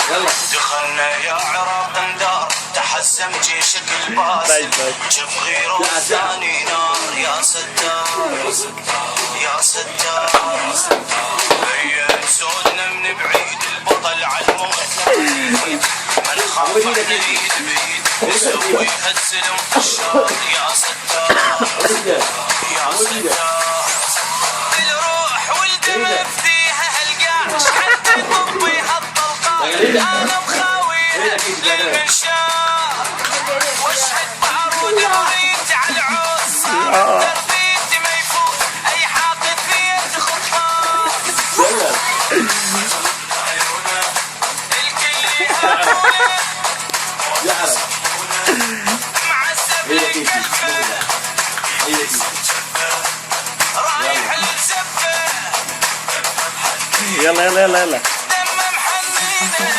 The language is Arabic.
لازم دخلنا يا عراق ندار تحسم جيشك الباسم شوف غيره ثاني نار يا ستار يا ستار هيا سودنا من بعيد البطل على الموت من خاف نريد بيد نسويها السلم في الشار يا ستار يا ستار الروح والدم فديها هالقاع حتى طبي هالطلقات انا مخاويها للمنشار واشهد بعرود مريت على العود صار تربيتي ما يفوت اي حاقد فيه خطفان الكل يهابونه معذب لك قلبه رايح الزفه يلا يلا يلا يلا دم محنينه